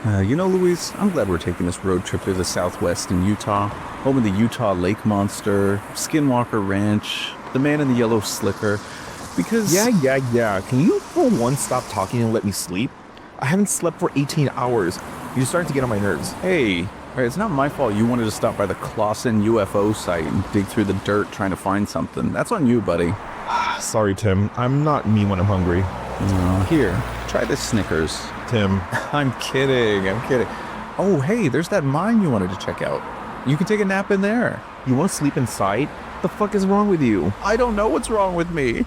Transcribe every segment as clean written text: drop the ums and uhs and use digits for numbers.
Luis, I'm glad we're taking this road trip to the Southwest in Utah, home of the Utah Lake Monster, Skinwalker Ranch, the man in the yellow slicker, because... Yeah. Can you for once stop talking and let me sleep? I haven't slept for 18 hours. You're starting to get on my nerves. Hey, all right, it's not my fault you wanted to stop by the Clawson UFO site and dig through the dirt trying to find something. That's on you, buddy. Sorry, Tim. I'm not me when I'm hungry. Here, try this Snickers. Tim. I'm kidding. Oh, hey, there's that mine you wanted to check out. You can take a nap in there. You want to sleep inside? The fuck is wrong with you? I don't know what's wrong with me.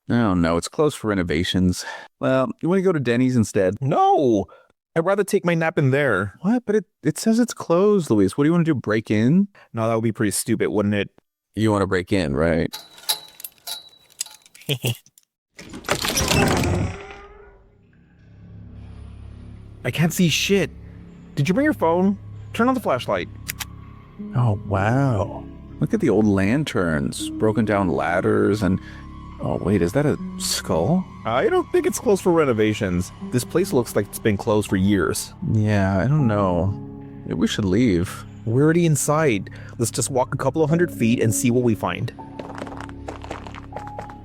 Oh, no, it's closed for renovations. Well, you want to go to Denny's instead? No! I'd rather take my nap in there. What? But it says it's closed, Luis. What do you want to do, break in? No, that would be pretty stupid, wouldn't it? You want to break in, right? I can't see shit. Did you bring your phone? Turn on the flashlight. Oh, wow. Look at the old lanterns, broken down ladders, and... Oh, wait, is that a skull? I don't think it's closed for renovations. This place looks like it's been closed for years. Yeah, I don't know. Maybe we should leave. We're already inside. Let's just walk a couple of 100 feet and see what we find.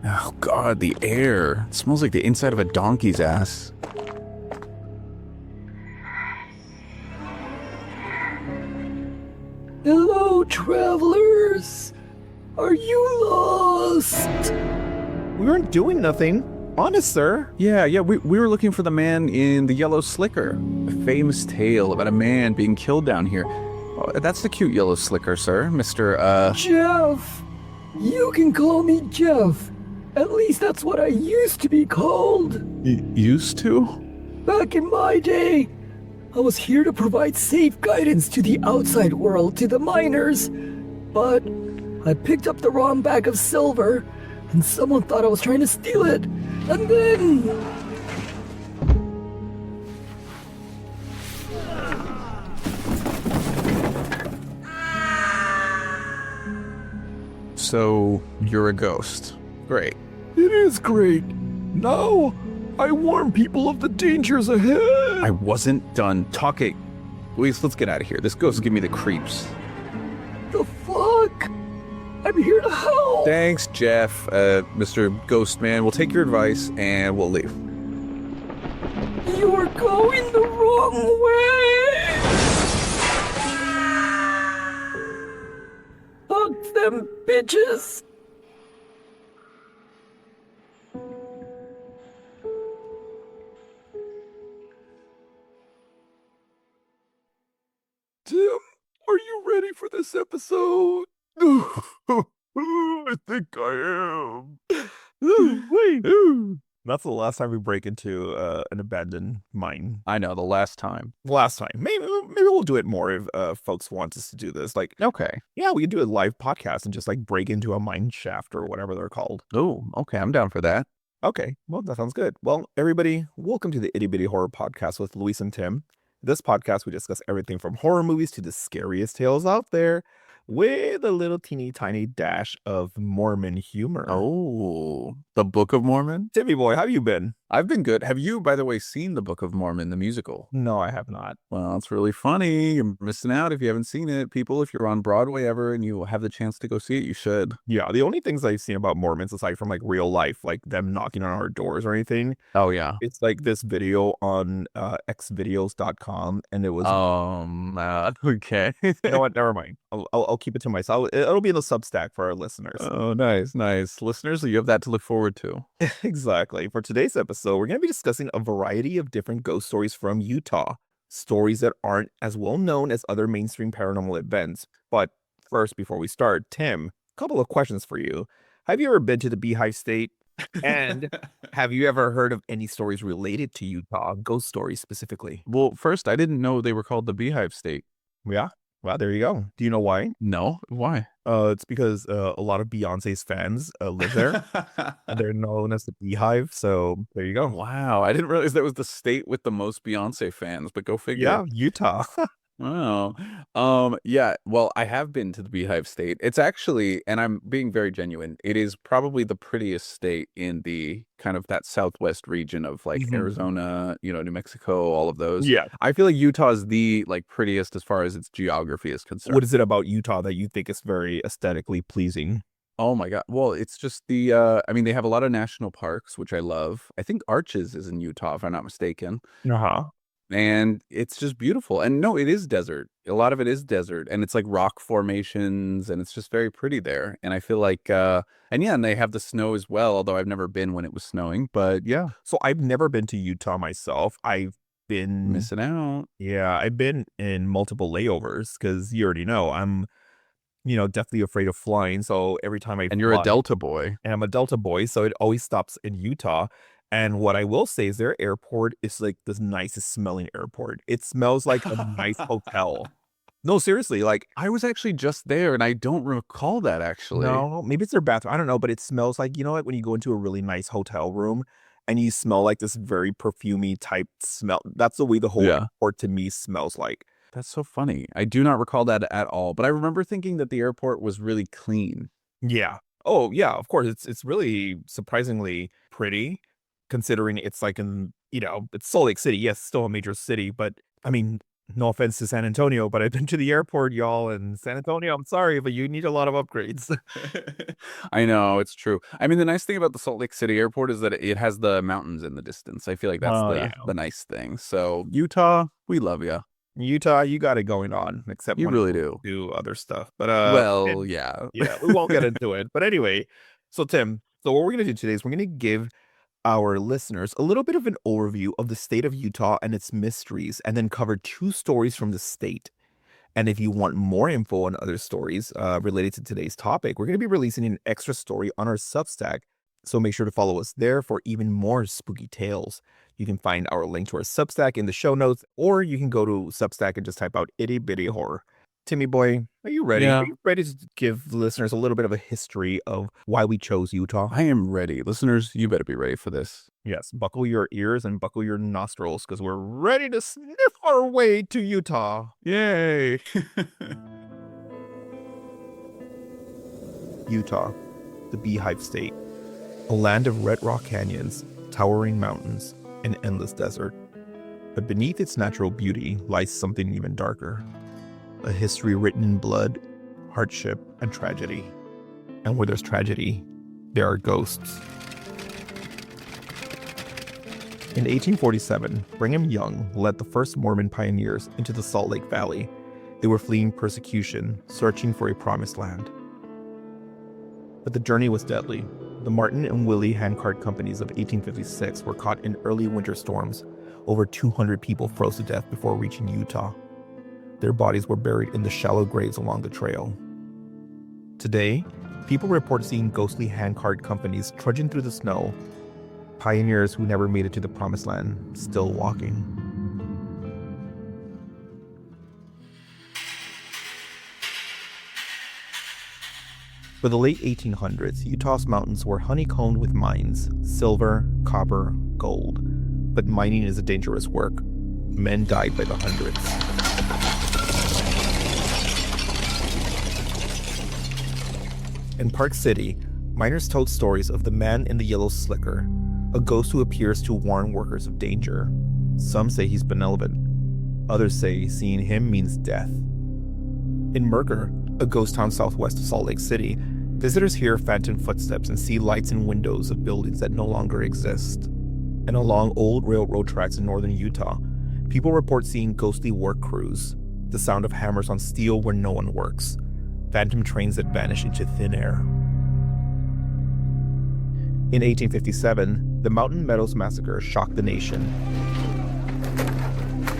Oh, God, the air. It smells like the inside of a donkey's ass. Hello, travelers. Are you lost? We weren't doing nothing. Honest, sir. Yeah, we were looking for the man in the yellow slicker. A famous tale about a man being killed down here. Oh, that's the cute yellow slicker, sir. Mr. Jeff. You can call me Jeff. At least that's what I used to be called. Used to? Back in my day, I was here to provide safe guidance to the outside world, to the miners. But I picked up the wrong bag of silver, and someone thought I was trying to steal it. And then... So, you're a ghost. Great. It is great. Now, I warn people of the dangers ahead. I wasn't done talking. Luis, let's get out of here. This ghost give me the creeps. The fuck? I'm here to help. Thanks, Jeff. Mr. Ghostman, we'll take your advice and we'll leave. You're going the wrong way. Fuck them bitches. Tim, are you ready for this episode? I think I am. Wait. That's the last time we break into an abandoned mine. I know, the last time. Last time. Maybe we'll do it more if folks want us to do this. Like, Okay. yeah, we can do a live podcast and just like break into a mine shaft or whatever they're called. Oh, okay, I'm down for that. Okay, well, that sounds good. Well, everybody, welcome to the Itty Bitty Horror Podcast with Luis and Tim. This podcast, we discuss everything from horror movies to the scariest tales out there, with a little teeny tiny dash of Mormon humor. Oh, the Book of Mormon? Timmy boy, how have you been? I've been good. Have you, by the way, seen the Book of Mormon, the musical? No, I have not. Well, it's really funny. You're missing out if you haven't seen it. People, if you're on Broadway ever and you have the chance to go see it, you should. Yeah, the only things I've seen about Mormons, aside from like real life, like them knocking on our doors or anything, Oh, yeah. it's like this video on xvideos.com, and it was... Okay. You know what? Never mind. I'll keep it to myself. It'll be in the Substack for our listeners. Oh, nice. Listeners, you have that to look forward to. Exactly. For today's episode, we're going to be discussing a variety of different ghost stories from Utah. Stories that aren't as well known as other mainstream paranormal events. But first, before we start, Tim, a couple of questions for you. Have you ever been to the Beehive State? And have you ever heard of any stories related to Utah, ghost stories specifically? Well, first, I didn't know they were called the Beehive State. Yeah. Well, there you go. Do you know why? No? Why? It's because a lot of Beyonce's fans live there, and they're known as the Beehive. So there you go. Wow, I didn't realize that was the state with the most Beyonce fans, but go figure. Yeah, Utah. Wow. Yeah, well, I have been to the Beehive State. It's actually, and I'm being very genuine, it is probably the prettiest state in the kind of that southwest region of like Mhm. Arizona, New Mexico, all of those. Yeah. I feel like Utah is the like prettiest as far as its geography is What concerned. is it about Utah that you think is very aesthetically pleasing? Oh my God. Well, it's just I mean, they have a lot of national parks, which I love. I think Arches is in Utah, if I'm not mistaken. Uh-huh. And it's just beautiful. And no, it is desert. A lot of it is desert, and it's like rock formations, and it's just very pretty there. And I feel like and yeah, and they have the snow as well, although I've never been when it was snowing, but yeah, So I've never been to Utah myself. I've been missing out. Yeah, I've been in multiple layovers because you already know I'm definitely afraid of flying. So every time I And you're a fly, Delta boy. and I'm a Delta boy, so it always stops in Utah. And what I will say is their airport is like the nicest smelling airport. It smells like a nice hotel. No, seriously, like I was actually just there, and I don't recall that actually. no, maybe it's their bathroom. I don't know, but it smells like like when you go into a really nice hotel room and you smell like this very perfumey type smell. That's the way the whole Yeah. airport to me smells like. That's so funny. I do not recall that at all, but I remember thinking that the airport was really clean. Yeah. Oh, yeah, of course. It's really surprisingly pretty considering it's like it's Salt Lake City. Yes, still a major city, but I mean, no offense to San Antonio, but I've been to the airport, y'all, and San Antonio, I'm sorry, but you need a lot of upgrades. I know, it's true. I mean, the nice thing about the Salt Lake City airport is that it has the mountains in the distance. I feel like that's Oh, the nice thing. So, Utah, we love you. Utah, you got it going on, except You when really you do. do other stuff. But Well, yeah. yeah, we won't get into it. But anyway, so Tim, so what we're gonna do today is we're gonna give our listeners a little bit of an overview of the state of Utah and its mysteries, and then cover two stories from the state. And if you want more info on other stories related to today's topic, we're going to be releasing an extra story on our Substack. So make sure to follow us there for even more spooky tales. You can find our link to our Substack in the show notes, or you can go to Substack and just type out Itty Bitty Horror. Timmy boy, are you ready? Yeah. Are you ready to give the listeners a little bit of a history of why we chose Utah? I am ready. Listeners, you better be ready for this. Yes, buckle your ears and buckle your nostrils because we're ready to sniff our way to Utah. Yay. Utah, the Beehive State, a land of red rock canyons, towering mountains, and endless desert. But beneath its natural beauty lies something even darker, a history written in blood, hardship, and tragedy. And where there's tragedy, there are ghosts. In 1847, Brigham Young led the first Mormon pioneers into the Salt Lake Valley. They were fleeing persecution, searching for a promised land. But the journey was deadly. The Martin and Willie handcart companies of 1856 were caught in early winter storms. Over 200 people froze to death before reaching Utah. Their bodies were buried in the shallow graves along the trail. Today, people report seeing ghostly handcart companies trudging through the snow, pioneers who never made it to the promised land still walking. For the late 1800s, Utah's mountains were honeycombed with mines, silver, copper, gold. But mining is a dangerous work. Men died by the hundreds. In Park City, miners told stories of the man in the yellow slicker, a ghost who appears to warn workers of danger. Some say he's benevolent. Others say seeing him means death. In Mercer, a ghost town southwest of Salt Lake City, visitors hear phantom footsteps and see lights in windows of buildings that no longer exist. And along old railroad tracks in northern Utah, people report seeing ghostly work crews, the sound of hammers on steel where no one works, phantom trains that vanish into thin air. In 1857, the Mountain Meadows Massacre shocked the nation.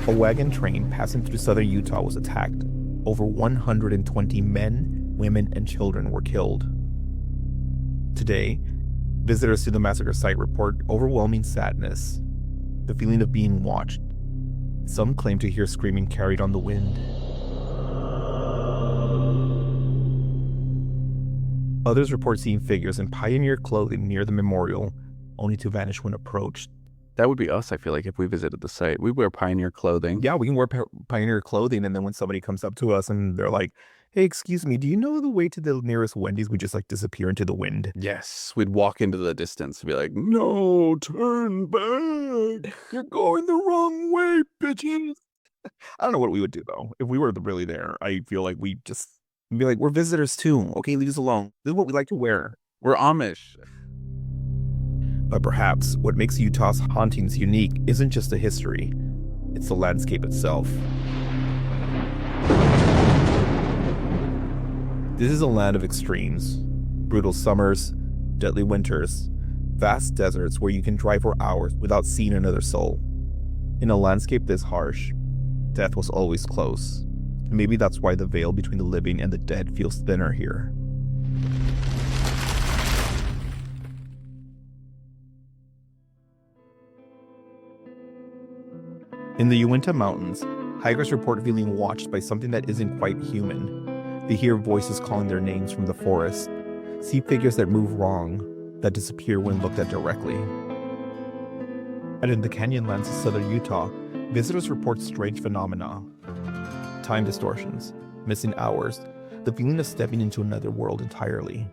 A wagon train passing through southern Utah was attacked. Over 120 men, women, and children were killed. Today, visitors to the massacre site report overwhelming sadness, the feeling of being watched. Some claim to hear screaming carried on the wind. Others report seeing figures in pioneer clothing near the memorial, only to vanish when approached. That would be us, I feel like, if we visited the site. We wear pioneer clothing. Yeah, we can wear pioneer clothing, and then when somebody comes up to us and they're like, "Hey, excuse me, do you know the way to the nearest Wendy's?" We just like disappear into the wind. Yes, we'd walk into the distance and be like, "No, turn back. You're going the wrong way, bitches." I don't know what we would do though if we were really there. I feel like we just be like, "We're visitors too. Okay, leave us alone. This is what we like to wear." We're Amish. But perhaps what makes Utah's hauntings unique isn't just the history, it's the landscape itself. This is a land of extremes, brutal summers, deadly winters, vast deserts where you can drive for hours without seeing another soul. In a landscape this harsh, death was always close. And maybe that's why the veil between the living and the dead feels thinner here. In the Uintah Mountains, hikers report feeling watched by something that isn't quite human. They hear voices calling their names from the forest, see figures that move wrong, that disappear when looked at directly. And in the canyonlands of southern Utah, visitors report strange phenomena. Time distortions, missing hours, the feeling of stepping into another world entirely.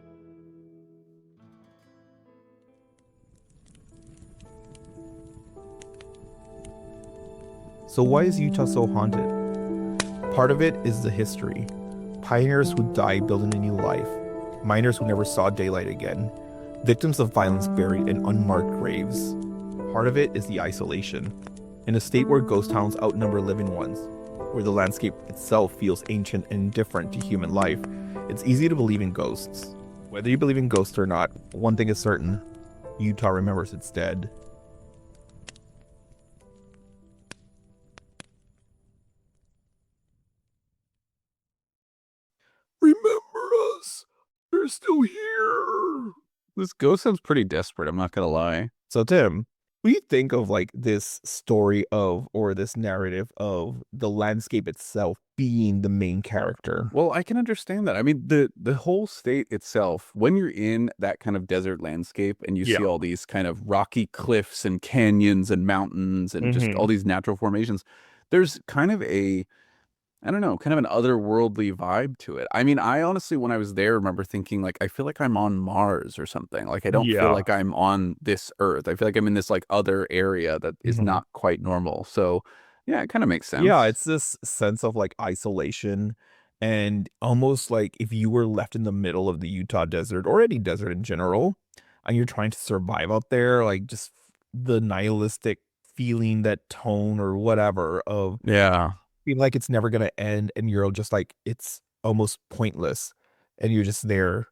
So why is Utah so haunted? Part of it is the history. Pioneers who died building a new life. Miners who never saw daylight again. Victims of violence buried in unmarked graves. Part of it is the isolation. In a state where ghost towns outnumber living ones, where the landscape itself feels ancient and indifferent to human life, it's easy to believe in ghosts. Whether you believe in ghosts or not, one thing is certain. Utah remembers its dead. Remember us. They're still here. This ghost sounds pretty desperate, I'm not gonna lie. So Tim, what do you think of like this story of, or this narrative of the landscape itself being the main character? Well, I can understand that. I mean, the whole state itself, when you're in that kind of desert landscape and you see all these kind of rocky cliffs and canyons and mountains and just all these natural formations, there's kind of a, I don't know, kind of an otherworldly vibe to it. I mean, I honestly, when I was there, remember thinking like, I feel like I'm on Mars or something. Like, I don't feel like I'm on this Earth. I feel like I'm in this like other area that is not quite normal. So yeah, it kind of makes sense. Yeah, it's this sense of like isolation and almost like if you were left in the middle of the Utah desert or any desert in general, and you're trying to survive out there, like just the nihilistic feeling, that tone or whatever of feeling like it's never going to end, and you're just like, it's almost pointless, and you're just there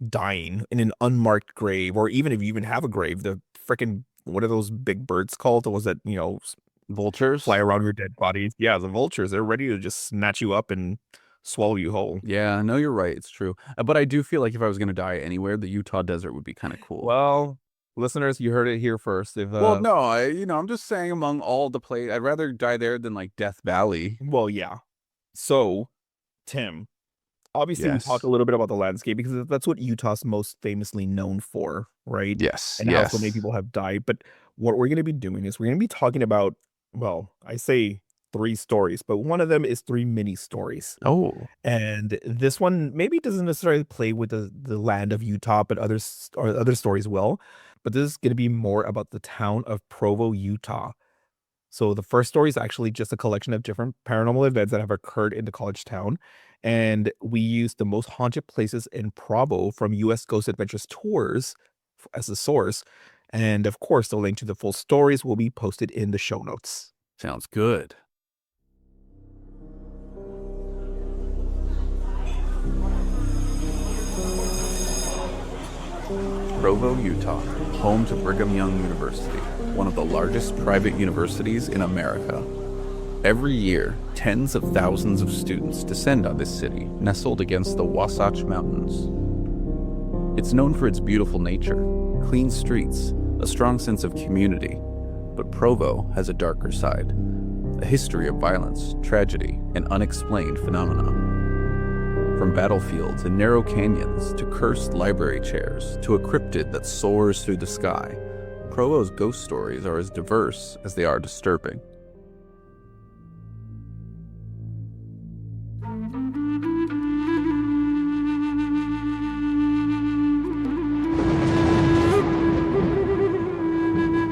dying in an unmarked grave, or even if you even have a grave, the freaking, what are those big birds called? The ones that, you know, vultures fly around your dead bodies. Yeah, the vultures, they're ready to just snatch you up and swallow you whole. Yeah, no, you're right. It's true. But I do feel like if I was going to die anywhere, the Utah desert would be kind of cool. Well, listeners, you heard it here first. If well, no, I'm just saying among all the places, I'd rather die there than like Death Valley. Well, yeah. So, Tim, obviously we talked a little bit about the landscape because that's what Utah's most famously known for, right? Yes. And how so many people have died. But what we're going to be doing is we're going to be talking about, well, I say 3 stories, but one of them is 3 mini stories. Oh. And this one maybe doesn't necessarily play with the land of Utah, but other stories will. But this is going to be more about the town of Provo, Utah. So the first story is actually just a collection of different paranormal events that have occurred in the college town. And we used the most haunted places in Provo from US Ghost Adventures Tours as a source. And of course, the link to the full stories will be posted in the show notes. Sounds good. Provo, Utah, home to Brigham Young University, one of the largest private universities in America. Every year, tens of thousands of students descend on this city, nestled against the Wasatch Mountains. It's known for its beautiful nature, clean streets, a strong sense of community, but Provo has a darker side, a history of violence, tragedy, and unexplained phenomena. From battlefields and narrow canyons to cursed library chairs to a cryptid that soars through the sky, Provo's ghost stories are as diverse as they are disturbing.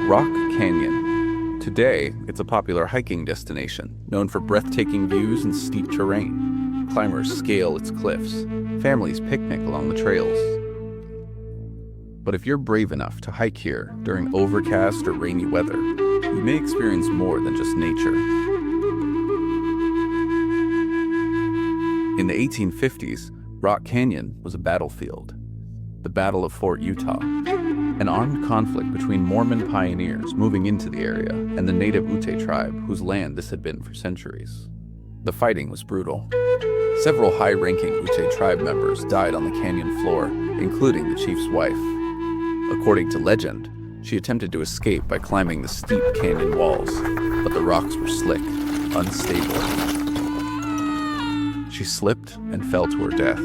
Rock Canyon. Today, it's a popular hiking destination, known for breathtaking views and steep terrain. Climbers scale its cliffs. Families picnic along the trails. But if you're brave enough to hike here during overcast or rainy weather, you may experience more than just nature. In the 1850s, Rock Canyon was a battlefield. The Battle of Fort Utah, an armed conflict between Mormon pioneers moving into the area and the native Uintah tribe whose land this had been for centuries. The fighting was brutal. Several high-ranking Uintah tribe members died on the canyon floor, including the chief's wife. According to legend, she attempted to escape by climbing the steep canyon walls, but the rocks were slick, unstable. She slipped and fell to her death.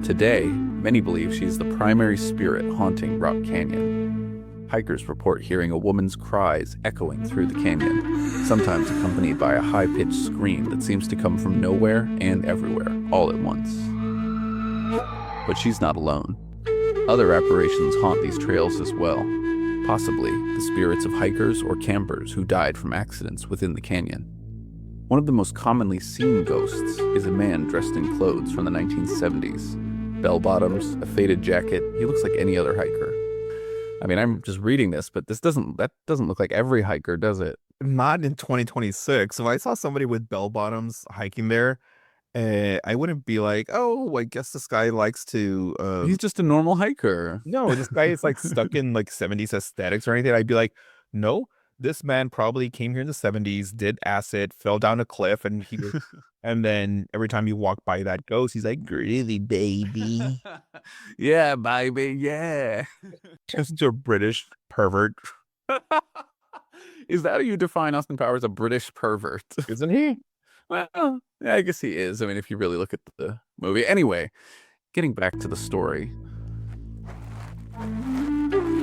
Today, many believe she is the primary spirit haunting Rock Canyon. Hikers report hearing a woman's cries echoing through the canyon, sometimes accompanied by a high-pitched scream that seems to come from nowhere and everywhere, all at once. But she's not alone. Other apparitions haunt these trails as well, possibly the spirits of hikers or campers who died from accidents within the canyon. One of the most commonly seen ghosts is a man dressed in clothes from the 1970s. Bell-bottoms, a faded jacket. He looks like any other hiker. I mean, I'm just reading this, but that doesn't look like every hiker, does it? Not in 2026. If I saw somebody with bell bottoms hiking there, I wouldn't be like, oh, I guess this guy likes to. He's just a normal hiker. No, this guy is like stuck in like 70s aesthetics or anything. I'd be like, no, this man probably came here in the 70s, did acid, fell down a cliff, and he was, and then every time you walk by that ghost, he's like, groovy, baby. Yeah, baby, yeah. Turns into a British pervert, Is that how you define Austin Powers, a British pervert? isn't he? Well, yeah, I guess he is. I mean, if you really look at the movie. Anyway, getting back to the story.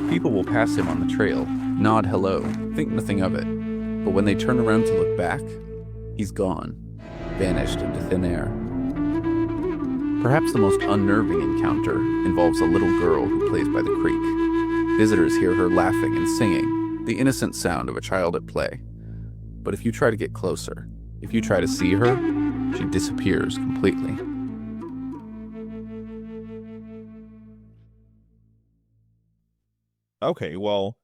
People will pass him on the trail, nod hello, think nothing of it. But when they turn around to look back, he's gone, vanished into thin air. Perhaps the most unnerving encounter involves a little girl who plays by the creek. Visitors hear her laughing and singing, the innocent sound of a child at play. But if you try to get closer, if you try to see her, she disappears completely. Okay, well,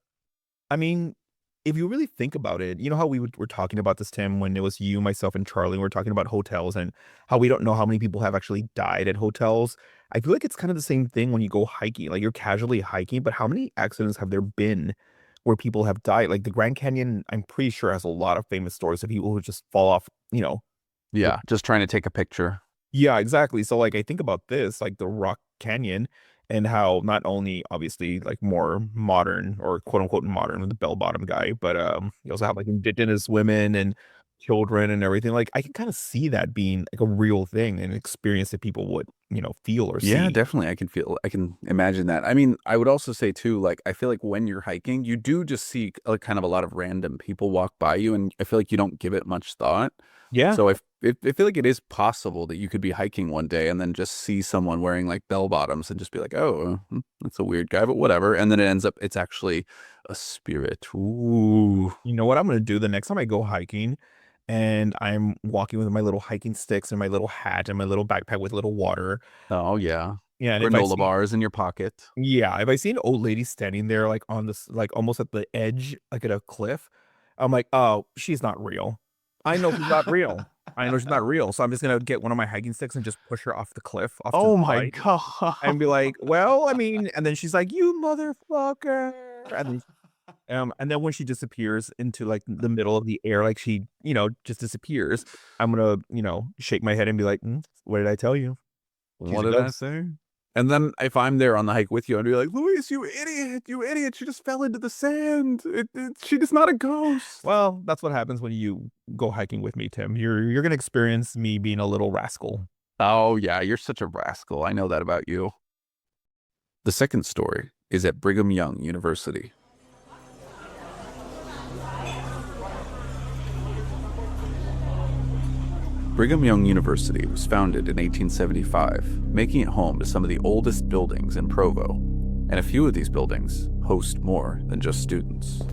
I mean, if you really think about it, you know how were talking about this, Tim, when it was you, myself, and Charlie, we were talking about hotels and how we don't know how many people have actually died at hotels. I feel like it's kind of the same thing when you go hiking. Like, you're casually hiking, but how many accidents have there been where people have died? Like the Grand Canyon, I'm pretty sure has a lot of famous stories of people who just fall off, you know. Yeah, just trying to take a picture. Yeah, exactly. So like I think about this, like the Rock Canyon, and how not only obviously like more modern or quote unquote modern with the bell bottom guy, but you also have like indigenous women and children and everything. Like I can kind of see that being like a real thing and experience that people would, you know, feel or see. Yeah, definitely. I can imagine that. I mean, I would also say too, like, I feel like when you're hiking, you do just see kind of a lot of random people walk by you, and I feel like you don't give it much thought. Yeah. So I feel like it is possible that you could be hiking one day and then just see someone wearing like bell bottoms and just be like, oh, that's a weird guy, but whatever. And then it's actually a spirit. Ooh. You know what I'm gonna do the next time I go hiking and I'm walking with my little hiking sticks and my little hat and my little backpack with little water. Oh, yeah. Yeah, and if I Granola see, bars in your pocket. yeah, if I see an old lady standing there like on this, like almost at the edge, like at a cliff, I'm like, oh, she's not real. I know she's not real. I know she's not real. So I'm just gonna get one of my hiking sticks and just push her off the cliff, off to Oh the my side, God. and be like, well, I mean, and then she's like, you motherfucker. And then when she disappears into like the middle of the air, like she, you know, just disappears, I'm gonna, you know, shake my head and be like, what did I tell you? She's What a did I ghost. say? And then if I'm there on the hike with you, I'd be like, Luis, you idiot, she just fell into the sand. She is not a ghost. Well, that's what happens when you go hiking with me, Tim. You're gonna experience me being a little rascal. Oh, yeah, you're such a rascal. I know that about you. The second story is at Brigham Young University, Brigham Young University was founded in 1875, making it home to some of the oldest buildings in Provo, and a few of these buildings host more than just students.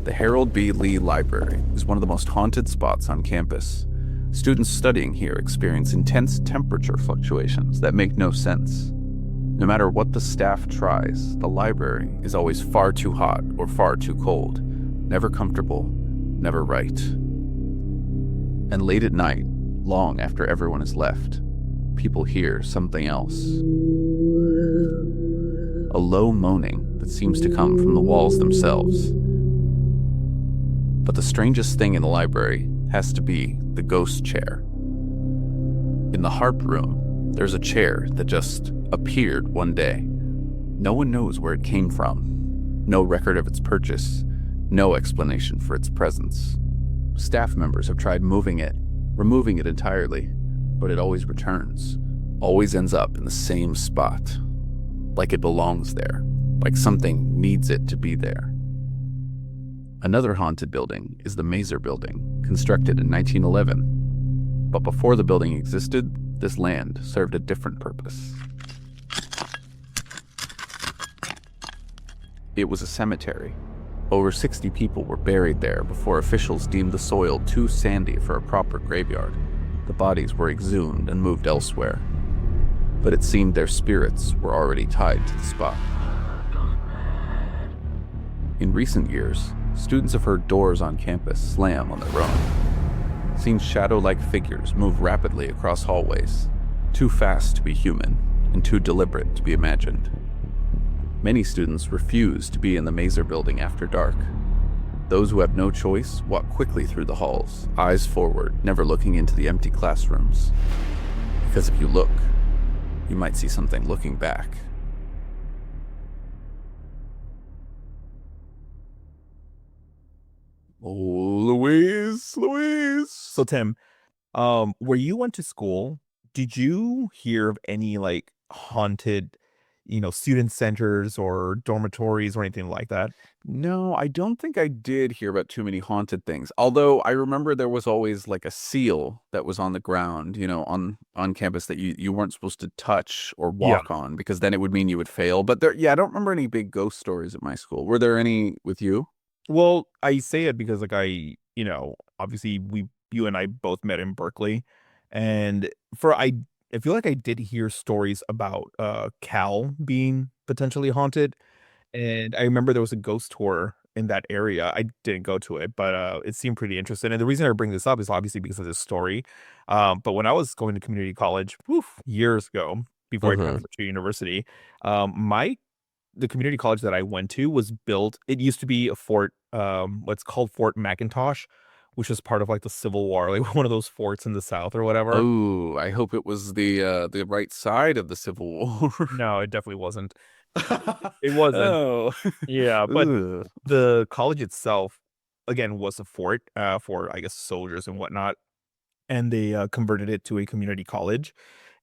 The Harold B. Lee Library is one of the most haunted spots on campus. Students studying here experience intense temperature fluctuations that make no sense. No matter what the staff tries, the library is always far too hot or far too cold, never comfortable, never right. And late at night, long after everyone has left, people hear something else. A low moaning that seems to come from the walls themselves. But the strangest thing in the library has to be the ghost chair. In the harp room, there's a chair that just appeared one day. No one knows where it came from. No record of its purchase. No explanation for its presence. Staff members have tried moving it, removing it entirely, but it always returns. Always ends up in the same spot. Like it belongs there. Like something needs it to be there. Another haunted building is the Mazer Building, constructed in 1911. But before the building existed, this land served a different purpose. It was a cemetery. Over 60 people were buried there before officials deemed the soil too sandy for a proper graveyard. The bodies were exhumed and moved elsewhere. But it seemed their spirits were already tied to the spot. In recent years, students have heard doors on campus slam on their own, seen shadow-like figures move rapidly across hallways, too fast to be human and too deliberate to be imagined. Many students refuse to be in the Mazer Building after dark. Those who have no choice walk quickly through the halls, eyes forward, never looking into the empty classrooms. Because if you look, you might see something looking back. Oh, Louise. So Tim, where you went to school, did you hear of any like haunted, student centers or dormitories or anything like that? No, I don't think I did hear about too many haunted things. Although I remember there was always like a seal that was on the ground, on campus that you weren't supposed to touch or Yeah. walk on because then it would mean you would fail. But I don't remember any big ghost stories at my school. Were there any with you? Well, I say it because like obviously you and I both met in Berkeley, and I feel like I did hear stories about Cal being potentially haunted, and I remember there was a ghost tour in that area. I didn't go to it, but it seemed pretty interesting. And the reason I bring this up is obviously because of this story. But when I was going to community college, years ago, before I Mhm. transferred to university, my the community college that I went to was built. It used to be a fort, what's called Fort McIntosh, which is part of like the Civil War, like one of those forts in the South or whatever. Oh, I hope it was the right side of the Civil War. No, it definitely wasn't. It wasn't. Oh. Yeah, but Ugh. the college itself, again, was a fort for I guess soldiers and whatnot, and they converted it to a community college.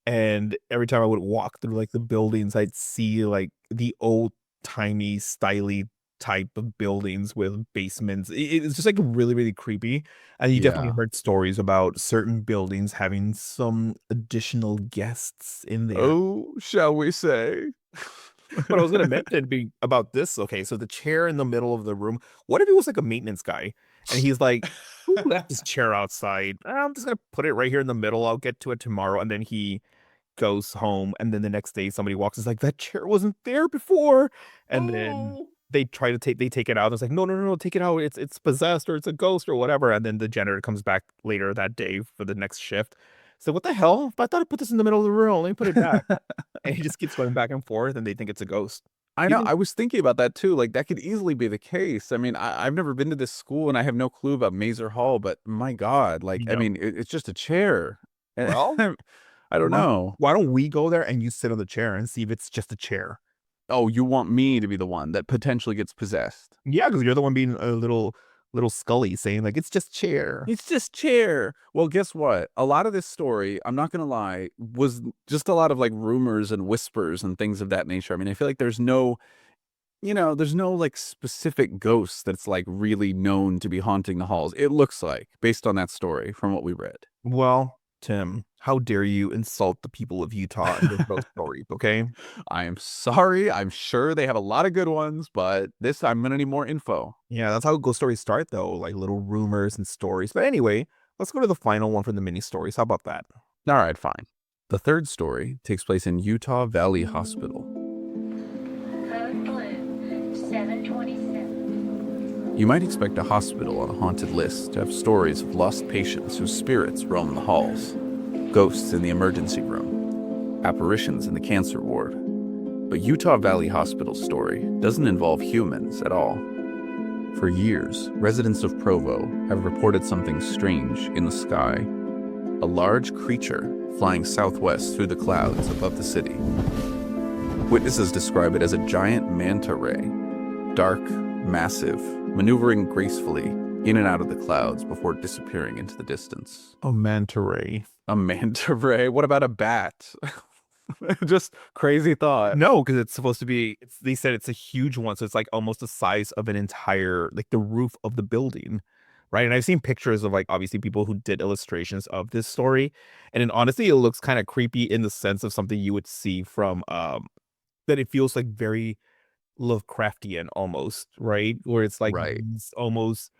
And every time I would walk through like the buildings, I'd see like the old timey, styly type of buildings with basements. It's just like really, really creepy. And you definitely Yeah. heard stories about certain buildings having some additional guests in there. Oh, shall we say? But I was gonna mention being about this. Okay, so the chair in the middle of the room. What if it was like a maintenance guy, and he's like, "Who left his chair outside? I'm just gonna put it right here in the middle. I'll get to it tomorrow." And then he goes home, and then the next day somebody walks, is like, "That chair wasn't there before." And then Oh. they take it out. It's like, "No, no, no, no, take it out. It's possessed or it's a ghost or whatever." And then the janitor comes back later that day for the next shift. So what the hell? I thought I put this in the middle of the room. Let me put it back. And he just keeps going back and forth, and they think it's a ghost. I know. Even I was thinking about that too. Like that could easily be the case. I mean, I've never been to this school and I have no clue about Mazer Hall, but my God, like, I yeah. mean, it's just a chair. And Well, I don't why know. why don't we go there and you sit on the chair and see if it's just a chair? Oh, you want me to be the one that potentially gets possessed? Yeah, because 'cause you're the one being a little Scully saying like, "It's just chair." It's just chair. Well, guess what? A lot of this story, I'm not gonna lie, was just a lot of like rumors and whispers and things of that nature. I mean, I feel like there's no like specific ghost that's like really known to be haunting the halls. It looks like, based on that story from what we read. Well, Tim, how dare you insult the people of Utah and their ghost stories, okay? I am sorry. I'm sure they have a lot of good ones, but this I'm gonna need more info. Yeah, that's how ghost stories start, though, like little rumors and stories. But anyway, let's go to the final one from the mini stories. How about that? All right, fine. The third story takes place in Uintah Valley Hospital. Code blue, 727. You might expect a hospital on a haunted list to have stories of lost patients whose spirits roam the halls, ghosts in the emergency room, apparitions in the cancer ward. But Uintah Valley Hospital's story doesn't involve humans at all. For years, residents of Provo have reported something strange in the sky. A large creature flying southwest through the clouds above the city. Witnesses describe it as a giant manta ray, dark, massive, maneuvering gracefully in and out of the clouds before disappearing into the distance. A manta ray. A manta ray? What about a bat? Just crazy thought. No, because it's supposed to be, they said it's a huge one. So it's like almost the size of an entire, like the roof of the building. Right. And I've seen pictures of like obviously people who did illustrations of this story. And then honestly, it looks kind of creepy in the sense of something you would see from that it feels like very Lovecraftian almost, right? Where it's like Right. these almost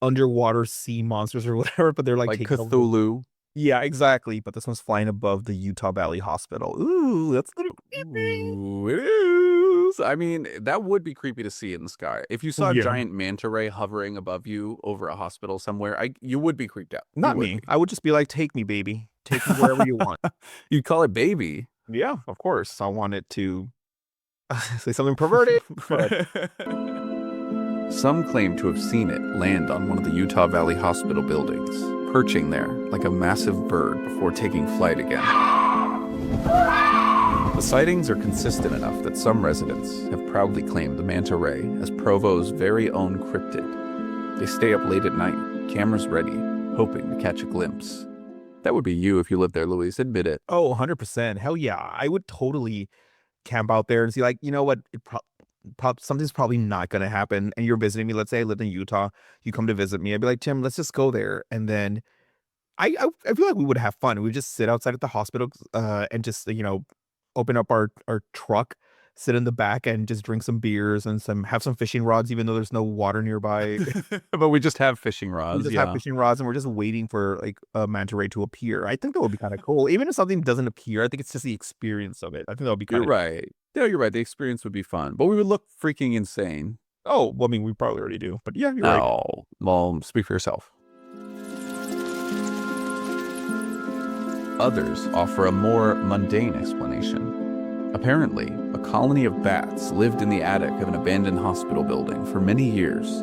underwater sea monsters or whatever, but they're like Like taking over. Cthulhu. Yeah, exactly. But this one's flying above the Uintah Valley Hospital. Ooh, that's gonna be creepy. Ooh, it is. I mean, that would be creepy to see in the sky. If you saw a Yeah. giant manta ray hovering above you over a hospital somewhere, you would be creeped out. You Not would me. be. I would just be like, take me, baby. Take me wherever you want. You'd call it baby. Yeah, of course. I want it to say something perverted. But Some claim to have seen it land on one of the Uintah Valley Hospital buildings, perching there like a massive bird before taking flight again. The sightings are consistent enough that some residents have proudly claimed the manta ray as Provo's very own cryptid. They stay up late at night, cameras ready, hoping to catch a glimpse. That would be you if you lived there, Luis. Admit it. oh, 100%. Hell yeah. I would totally camp out there and see, like, you know what? Something's probably not going to happen. And you're visiting me. Let's say I lived in Utah. You come to visit me. I'd be like, Tim, let's just go there. And then I feel like we would have fun. We would just sit outside at the hospital and just, open up our truck, sit in the back and just drink some beers and have some fishing rods, even though there's no water nearby. But we just have fishing We rods. just Yeah. have fishing rods and we're just waiting for like a manta ray to appear. I think that would be kind of cool. Even if something doesn't appear, I think it's just the experience of it. I think that would be You're kind of right. Yeah, you're right. The experience would be fun, but we would look freaking insane. Oh, well, I mean, we probably already do, but yeah, you're right. Oh, well, speak for yourself. Others offer a more mundane explanation. Apparently, a colony of bats lived in the attic of an abandoned hospital building for many years.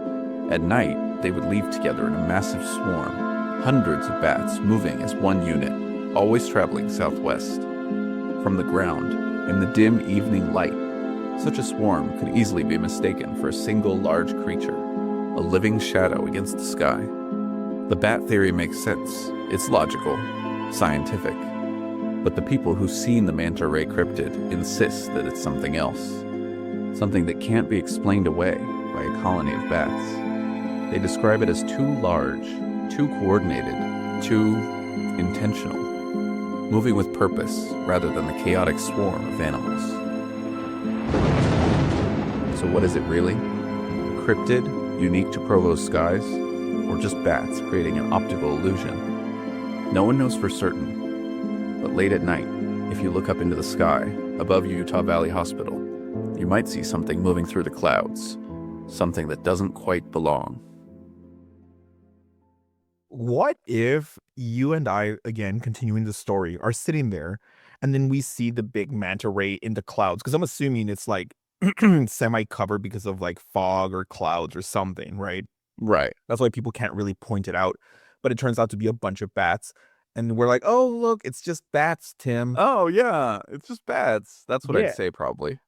At night, they would leave together in a massive swarm, hundreds of bats moving as one unit, always traveling southwest. From the ground, in the dim evening light, such a swarm could easily be mistaken for a single large creature, a living shadow against the sky. The bat theory makes sense. It's logical, scientific. But the people who've seen the manta ray cryptid insist that it's something else. Something that can't be explained away by a colony of bats. They describe it as too large, too coordinated, too intentional, moving with purpose rather than the chaotic swarm of animals. So what is it really? A cryptid unique to Provo's skies? Or just bats creating an optical illusion? No one knows for certain, but late at night, if you look up into the sky above Uintah Valley Hospital, you might see something moving through the clouds, something that doesn't quite belong. What if you and I, again, continuing the story, are sitting there and then we see the big manta ray in the clouds? Because I'm assuming it's like semi-covered because of like fog or clouds or something, right? Right. That's why people can't really point it out. But it turns out to be a bunch of bats. And we're like, oh, look, it's just bats, Tim. Oh, yeah. It's just bats. That's what Yeah. I'd say, probably.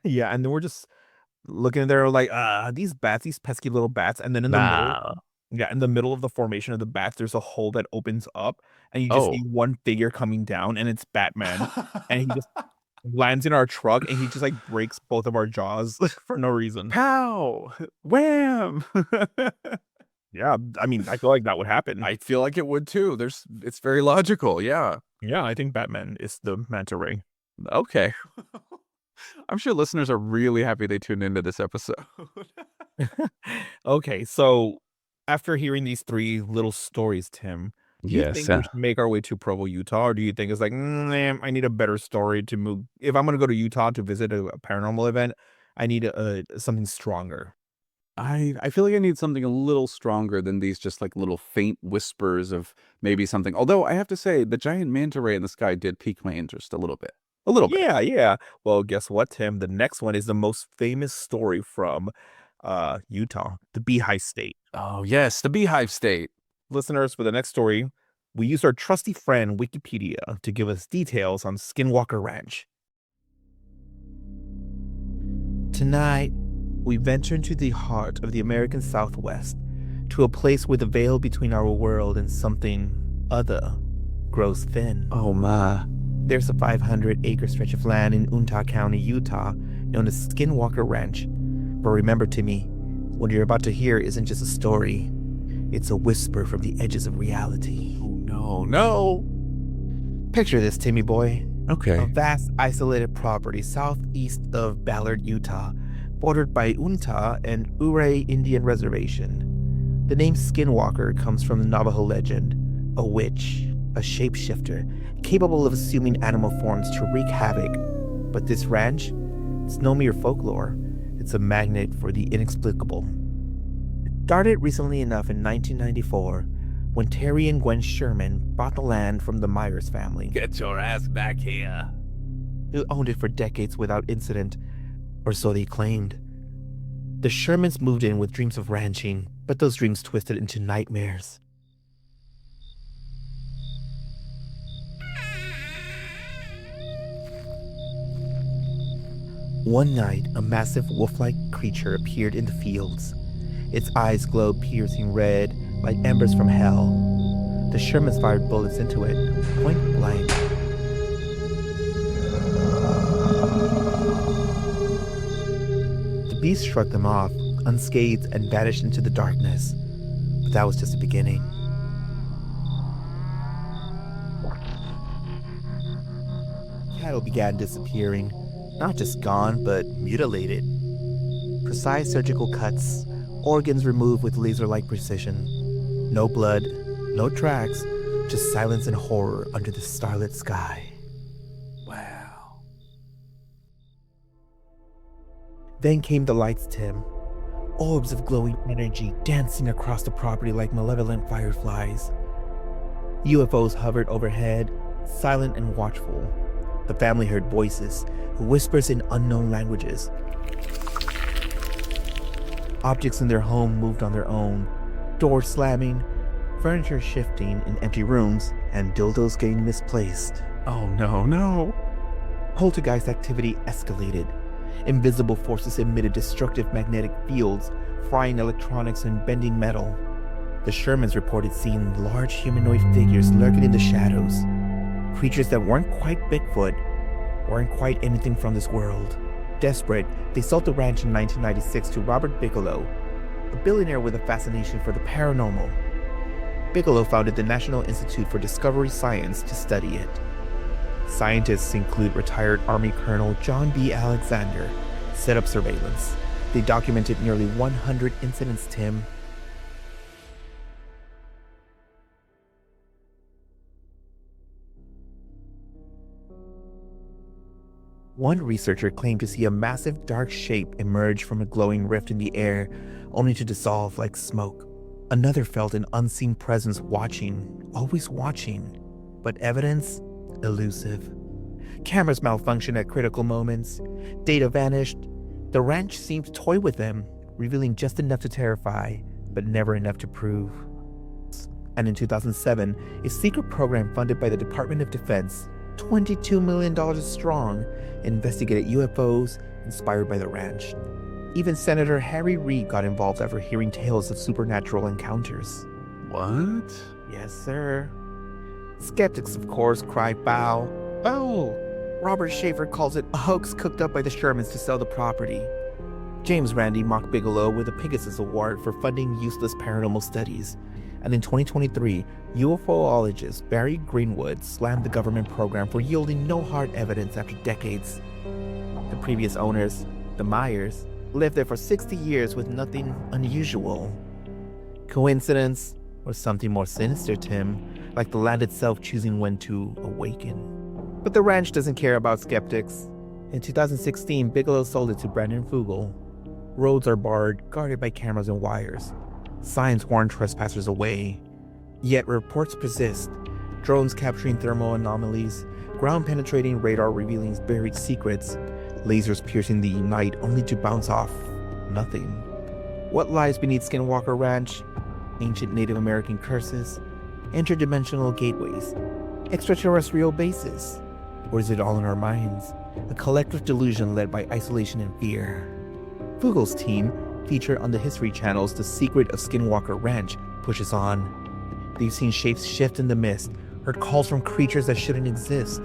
Yeah. And then we're just looking there like, these bats, these pesky little bats. And then in the middle, in the middle of the formation of the bats, there's a hole that opens up. And you just Oh. see one figure coming down. And it's Batman. And he just lands in our truck. And he just like breaks both of our jaws for no reason. Pow! Wham! Yeah, I mean, I feel like that would happen. I feel like it would too. It's very logical. Yeah. Yeah, I think Batman is the manta ray. Okay. I'm sure listeners are really happy they tuned into this episode. Okay, so after hearing these three little stories, Tim, do you Yes. think we should make our way to Provo, Utah, or do you think it's like, I need a better story to move? If I'm gonna go to Utah to visit a paranormal event, I need something stronger. I feel like I need something a little stronger than these just like little faint whispers of maybe something. Although I have to say, the giant manta ray in the sky did pique my interest a little bit. A little bit. Yeah, yeah. Well, guess what, Tim? The next one is the most famous story from Utah, the Beehive State. Oh, yes, the Beehive State. Listeners, for the next story, we used our trusty friend Wikipedia to give us details on Skinwalker Ranch. Tonight, we venture into the heart of the American Southwest, to a place where the veil between our world and something other grows thin. Oh, my. There's a 500-acre stretch of land in Uintah County, Utah, known as Skinwalker Ranch. But remember, Timmy, what you're about to hear isn't just a story. It's a whisper from the edges of reality. Oh, no. Picture this, Timmy boy. Okay. A vast, isolated property southeast of Ballard, Utah, bordered by Uintah and Eerie Indian Reservation. The name Skinwalker comes from the Navajo legend, a witch, a shapeshifter, capable of assuming animal forms to wreak havoc. But this ranch, it's no mere folklore. It's a magnet for the inexplicable. It started recently enough in 1994, when Terry and Gwen Sherman bought the land from the Myers family, Get your ass back here. who owned it for decades without incident, or so they claimed. The Shermans moved in with dreams of ranching, but those dreams twisted into nightmares. One night, a massive wolf-like creature appeared in the fields. Its eyes glowed piercing red, like embers from hell. The Shermans fired bullets into it, point blank. The beast shrugged them off, unscathed, and vanished into the darkness. But that was just the beginning. Cattle began disappearing, not just gone, but mutilated. Precise surgical cuts, organs removed with laser-like precision. No blood, no tracks, just silence and horror under the starlit sky. Wow. Then came the lights, Tim. Orbs of glowing energy dancing across the property like malevolent fireflies. UFOs hovered overhead, silent and watchful. The family heard voices, whispers in unknown languages. Objects in their home moved on their own, doors slamming, furniture shifting in empty rooms, and dildos getting misplaced. Oh, no, no. Poltergeist activity escalated. Invisible forces emitted destructive magnetic fields, frying electronics and bending metal. The Shermans reported seeing large humanoid figures lurking in the shadows. Creatures that weren't quite Bigfoot, weren't quite anything from this world. Desperate, they sold the ranch in 1996 to Robert Bigelow, a billionaire with a fascination for the paranormal. Bigelow founded the National Institute for Discovery Science to study it. Scientists include retired Army Colonel John B. Alexander, set up surveillance. They documented nearly 100 incidents, Tim. One researcher claimed to see a massive dark shape emerge from a glowing rift in the air, only to dissolve like smoke. Another felt an unseen presence watching, always watching, but evidence elusive. Cameras malfunctioned at critical moments. Data vanished. The ranch seemed to toy with them, revealing just enough to terrify, but never enough to prove. And in 2007, a secret program funded by the Department of Defense, $22 million strong, investigated UFOs inspired by the ranch. Even Senator Harry Reid got involved after hearing tales of supernatural encounters. What? Yes, sir. Skeptics, of course, cry bow. Oh! Robert Schaefer calls it a hoax cooked up by the Shermans to sell the property. James Randi mocked Bigelow with a Pegasus Award for funding useless paranormal studies. And in 2023, UFOologist Barry Greenwood slammed the government program for yielding no hard evidence after decades. The previous owners, the Myers, lived there for 60 years with nothing unusual. Coincidence? Or something more sinister, Tim, like the land itself choosing when to awaken. But the ranch doesn't care about skeptics. In 2016, Bigelow sold it to Brandon Fugel. Roads are barred, guarded by cameras and wires. Signs warn trespassers away. Yet reports persist. Drones capturing thermal anomalies, ground-penetrating radar revealing buried secrets, lasers piercing the night only to bounce off nothing. What lies beneath Skinwalker Ranch? Ancient Native American curses, interdimensional gateways, extraterrestrial bases? Or is it all in our minds? A collective delusion led by isolation and fear. Fugel's team, featured on the History Channel's The Secret of Skinwalker Ranch, pushes on. They've seen shapes shift in the mist, heard calls from creatures that shouldn't exist.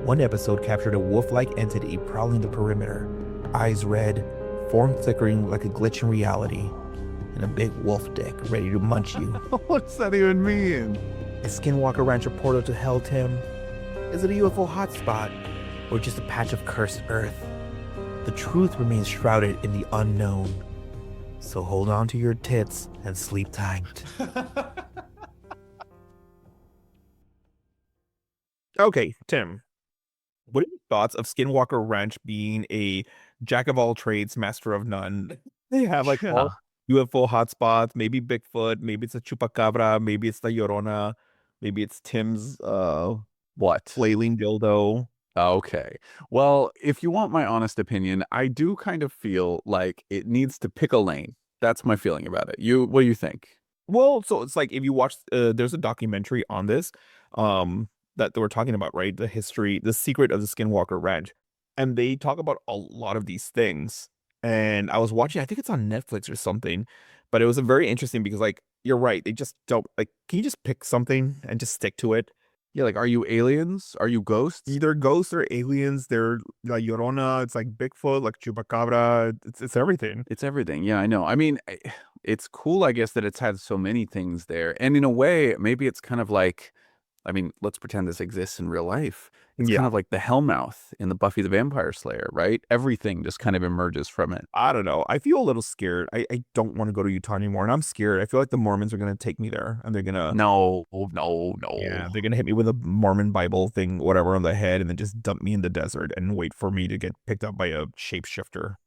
One episode captured a wolf-like entity prowling the perimeter, eyes red, form flickering like a glitch in reality, and a big wolf dick ready to munch you. What does that even mean? Is Skinwalker Ranch a portal to hell, Tim? Is it a UFO hotspot? Or just a patch of cursed earth? The truth remains shrouded in the unknown. So hold on to your tits and sleep tight. Okay, Tim. What are your thoughts of Skinwalker Ranch being a jack of all trades, master of none? They have like all UFO hotspots, maybe Bigfoot, maybe it's a chupacabra, maybe it's the Llorona, maybe it's Tim's What? flailing dildo. Okay. Well, if you want my honest opinion, I do kind of feel like it needs to pick a lane. That's my feeling about it. What do you think? Well, so it's like if you watch, there's a documentary on this, that they were talking about, right? The history, the secret of the Skinwalker Ranch, and they talk about a lot of these things. And I was watching, I think it's on Netflix or something, but it was a very interesting because, like, you're right, they just don't like. Can you just pick something and just stick to it? Yeah, like, are you aliens? Are you ghosts? Either ghosts or aliens. They're like Llorona. It's like Bigfoot, like Chupacabra. It's everything. It's everything. Yeah, I know. I mean, it's cool, I guess, that it's had so many things there. And in a way, maybe it's kind of like, I mean, let's pretend this exists in real life. It's kind of like the Hellmouth in the Buffy the Vampire Slayer, right? Everything just kind of emerges from it. I don't know. I feel a little scared. I don't want to go to Utah anymore, and I'm scared. I feel like the Mormons are going to take me there, and they're going to... No. Yeah, they're going to hit me with a Mormon Bible thing, whatever, on the head, and then just dump me in the desert and wait for me to get picked up by a shapeshifter.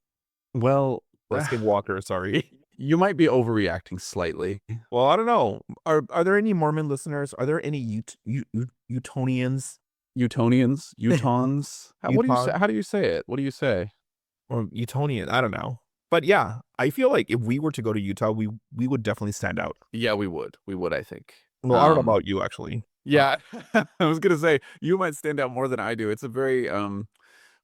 Well, Or a skinwalker, sorry. you might be overreacting slightly. Well, I don't know. Are there any Mormon listeners? Are there any Utonians? Utonians? Utahns? Utah. How do you say it? What do you say? Or Utonian? I don't know. But yeah, I feel like if we were to go to Utah, we would definitely stand out. Yeah, we would. We would, I think. Well, I don't know about you, actually. Yeah, I was gonna say you might stand out more than I do. It's a very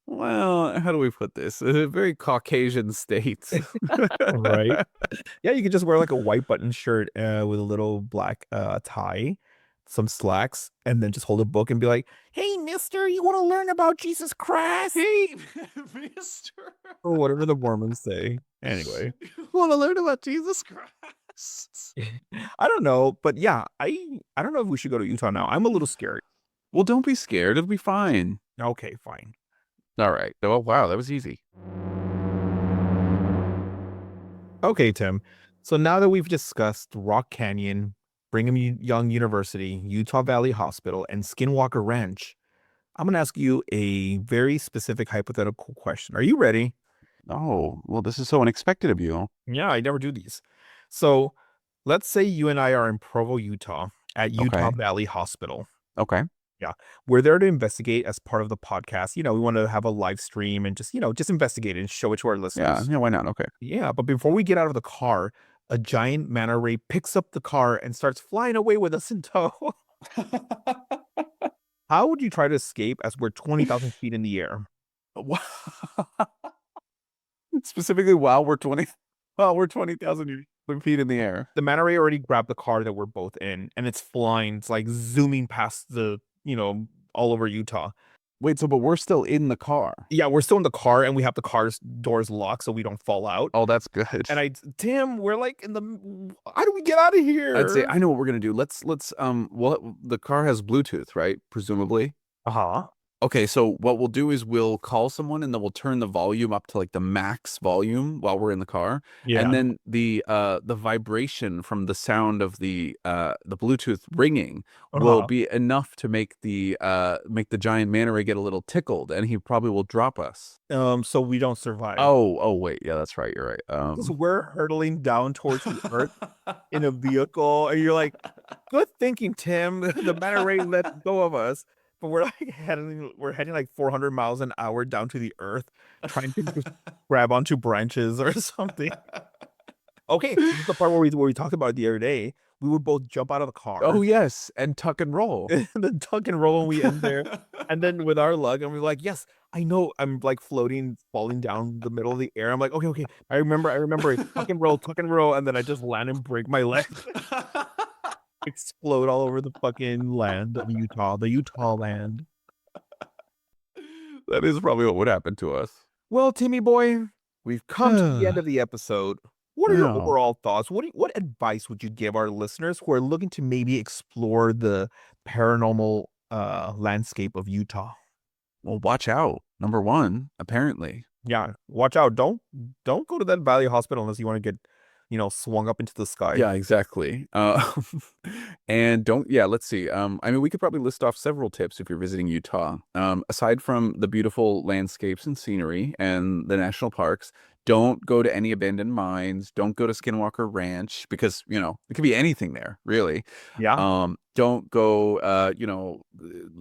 well, how do we put this? A very Caucasian state. Right. Yeah, you could just wear like a white button shirt with a little black tie, some slacks, and then just hold a book and be like, "Hey, mister, you want to learn about Jesus Christ?" Hey, mister. Or whatever the Mormons say. Anyway. You want to learn about Jesus Christ? I don't know, but yeah, I don't know if we should go to Utah now. I'm a little scared. Well, don't be scared. It'll be fine. Okay, fine. All right. Oh, wow, that was easy. Okay, Tim. So now that we've discussed Rock Canyon, Brigham Young University, Utah Valley Hospital, and Skinwalker Ranch, I'm going to ask you a very specific hypothetical question. Are you ready? Oh, well, this is so unexpected of you. Yeah, I never do these. So let's say you and I are in Provo, Utah, at Utah Okay. Valley Hospital. Okay. We're there to investigate as part of the podcast. We want to have a live stream and just investigate and show it to our listeners. Yeah, why not? Okay. Yeah, but before we get out of the car, a giant manta ray picks up the car and starts flying away with us in tow. How would you try to escape as we're 20,000 feet in the air? Specifically while we're 20,000 feet in the air. The manta ray already grabbed the car that we're both in, and it's flying. It's like zooming past all over Utah. Wait, so but we're still in the car. Yeah, we're still in the car and we have the car's doors locked so we don't fall out. Oh, that's good. And Tim, we're like in the, how do we get out of here? I'd say I know what we're gonna do. Let's well, the car has Bluetooth, right? Presumably. Uh-huh. Okay, so what we'll do is we'll call someone and then we'll turn the volume up to like the max volume while we're in the car. Yeah. And then the vibration from the sound of the Bluetooth ringing will be enough to make the giant manta ray get a little tickled, and he probably will drop us. So we don't survive. Oh wait, yeah, that's right. You're right. Because we're hurtling down towards the earth in a vehicle, and you're like, good thinking, Tim. The manta ray let go of us. But we're heading like 400 miles an hour down to the earth, trying to just grab onto branches or something. Okay, this is the part where we talked about it the other day. We would both jump out of the car. Oh yes, and tuck and roll. And then tuck and roll when we end there. And then with our luck, and we're like, yes, I know. I'm like floating, falling down the middle of the air. I'm like, okay. I remember. Tuck and roll. And then I just land and break my leg. Explode all over the fucking land of Utah, the Utah land. That is probably what would happen to us. Well, Timmy boy, we've come to the end of the episode. What are your overall thoughts? What advice would you give our listeners who are looking to maybe explore the paranormal landscape of Utah? Well, watch out. Number one, apparently. Yeah, watch out. Don't go to that Valley Hospital unless you want to get, swung up into the sky. Yeah, exactly. And let's see. I mean, we could probably list off several tips if you're visiting Utah. Aside from the beautiful landscapes and scenery and the national parks, don't go to any abandoned mines. Don't go to Skinwalker Ranch because, it could be anything there, really. Yeah. Don't go,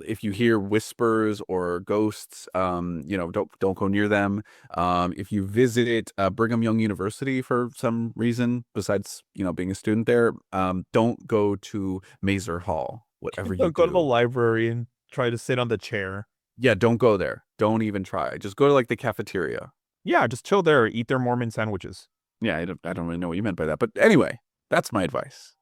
if you hear whispers or ghosts, don't go near them. If you visit Brigham Young University for some reason, besides, being a student there, don't go to Mazer Hall, whatever you do. Don't go to the library and try to sit on the chair. Yeah, don't go there. Don't even try. Just go to like the cafeteria. Yeah, just chill there, eat their Mormon sandwiches. Yeah, I don't really know what you meant by that. But anyway, that's my advice.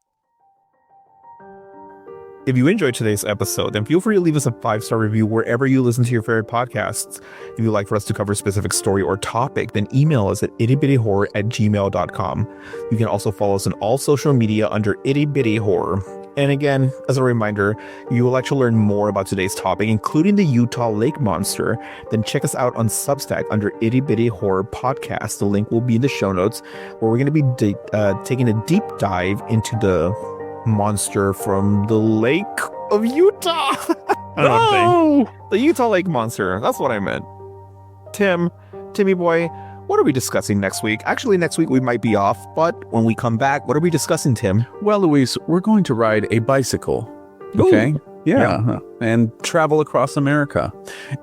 If you enjoyed today's episode, then feel free to leave us a 5-star review wherever you listen to your favorite podcasts. If you'd like for us to cover a specific story or topic, then email us at ittybittyhorror@gmail.com. You can also follow us on all social media under Itty Bitty Horror. And again, as a reminder, you will actually learn more about today's topic, including the Utah Lake Monster. Then check us out on Substack under Itty Bitty Horror Podcast. The link will be in the show notes, where we're going to be taking a deep dive into the monster from the Lake of Utah. The Utah Lake Monster. That's what I meant. Timmy boy, what are we discussing next week? Actually, next week we might be off, but when we come back, what are we discussing, Tim? Well, Luis, we're going to ride a bicycle. Okay? Yeah. And travel across America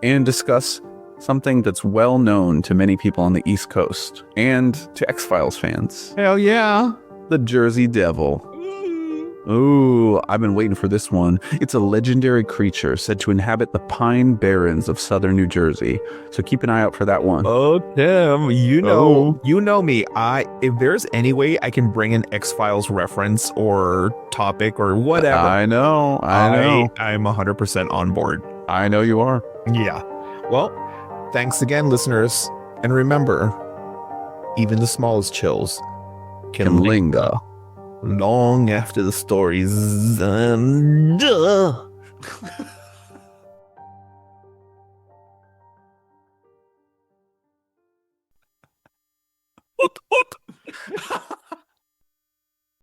and discuss something that's well known to many people on the East Coast and to X-Files fans. Hell yeah. The Jersey Devil. Ooh, I've been waiting for this one. It's a legendary creature said to inhabit the Pine Barrens of southern New Jersey. So keep an eye out for that one. Oh, Tim, you know me. If there's any way I can bring an X-Files reference or topic or whatever. I know. I'm 100% on board. I know you are. Yeah. Well, thanks again, listeners. And remember, even the smallest chills can linger long after the story's done.